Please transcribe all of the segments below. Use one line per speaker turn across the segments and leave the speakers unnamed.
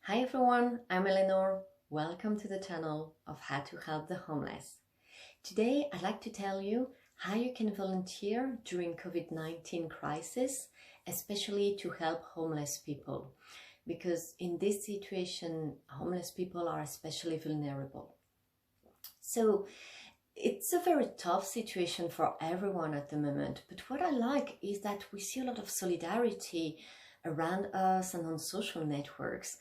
Hi everyone, I'm Eleanor. Welcome to the channel of How to Help the Homeless. Today I'd like to tell you how you can volunteer during COVID-19 crisis, especially to help homeless people. Because in this situation, homeless people are especially vulnerable. So it's a very tough situation for everyone at the moment, but what I like is that we see a lot of solidarity around us and on social networks.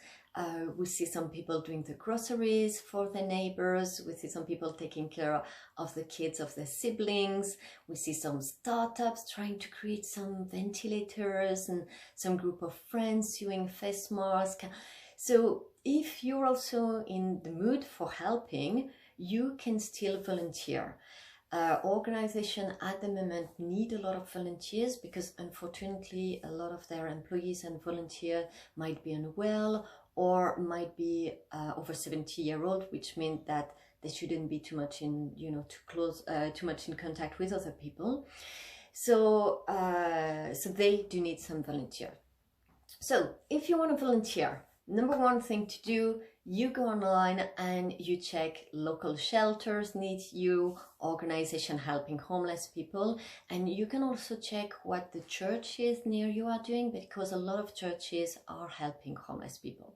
We see some people doing the groceries for their neighbors. We see some people taking care of the kids of their siblings. We see some startups trying to create some ventilators and some group of friends sewing face masks. So if you're also in the mood for helping, you can still volunteer. Organizations at the moment need a lot of volunteers because unfortunately a lot of their employees and volunteers might be unwell or might be over 70-year-old, which means that they shouldn't be too much in, too much in contact with other people. So they do need some volunteer. So if you want to volunteer, number one thing to do, you go online and you check local shelters near you, organization helping homeless people, and you can also check what the churches near you are doing, because a lot of churches are helping homeless people.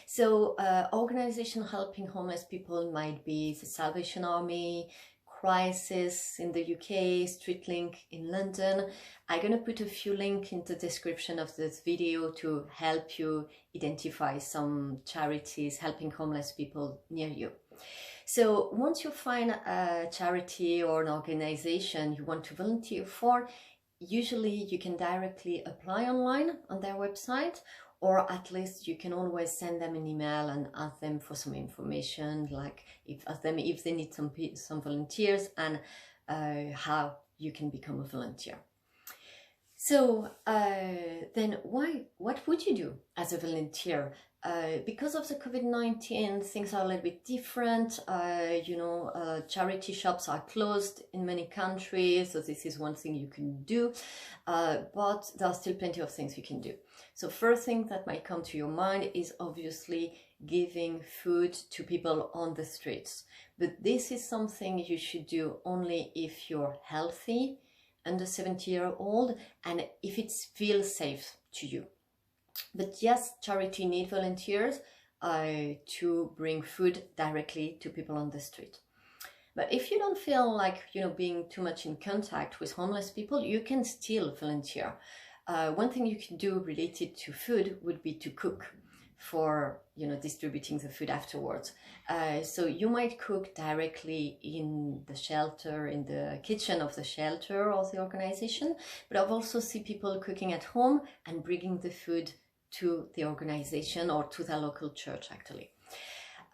So organization helping homeless people might be the Salvation Army, Crisis in the UK, StreetLink in London. I'm going to put a few links in the description of this video to help you identify some charities helping homeless people near you. So once you find a charity or an organization you want to volunteer for, usually you can directly apply online on their website, or at least you can always send them an email and ask them for some information, like ask them if they need some volunteers and how you can become a volunteer. So then what would you do as a volunteer? Because of the COVID-19, things are a little bit different. Charity shops are closed in many countries, so this is one thing you can do, but there are still plenty of things you can do. So first thing that might come to your mind is obviously giving food to people on the streets. But this is something you should do only if you're healthy, under 70-year-old, and if it feels safe to you. But yes, charity need volunteers to bring food directly to people on the street. But if you don't feel like being too much in contact with homeless people, you can still volunteer. One thing you can do related to food would be to cook for distributing the food afterwards. So you might cook directly in the shelter, in the kitchen of the shelter or the organization, but I've also seen people cooking at home and bringing the food to the organization or to the local church actually.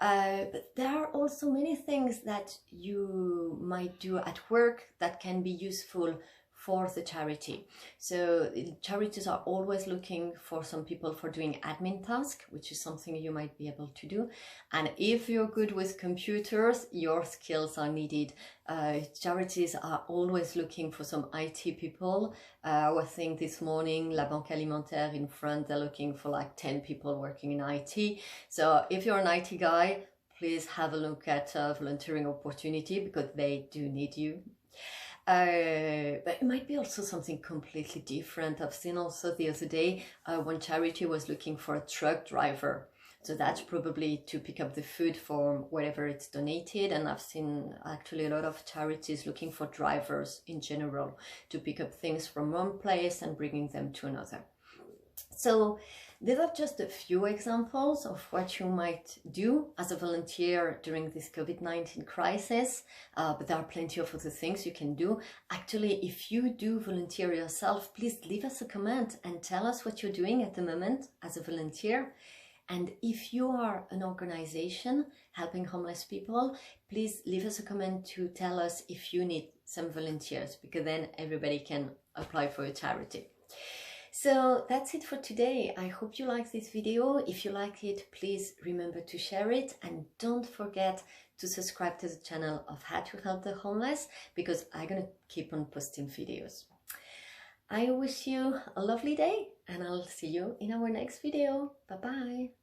But there are also many things that you might do at work that can be useful for the charity. So charities are always looking for some people for doing admin tasks, which is something you might be able to do. And if you're good with computers, your skills are needed. Charities are always looking for some IT people. I was saying this morning, La Banque Alimentaire in France, they're looking for like 10 people working in IT. So if you're an IT guy, please have a look at volunteering opportunity, because they do need you. But it might be also something completely different. I've seen also the other day one charity was looking for a truck driver. So that's probably to pick up the food for wherever it's donated. And I've seen actually a lot of charities looking for drivers in general to pick up things from one place and bringing them to another. So these are just a few examples of what you might do as a volunteer during this COVID-19 crisis, but there are plenty of other things you can do. Actually, if you do volunteer yourself, please leave us a comment and tell us what you're doing at the moment as a volunteer. And if you are an organization helping homeless people, please leave us a comment to tell us if you need some volunteers, because then everybody can apply for a charity. So that's it for today. I hope you like this video. If you like it, please remember to share it, and don't forget to subscribe to the channel of How to Help the Homeless, because I'm gonna keep on posting videos. I wish you a lovely day, and I'll see you in our next video. Bye bye.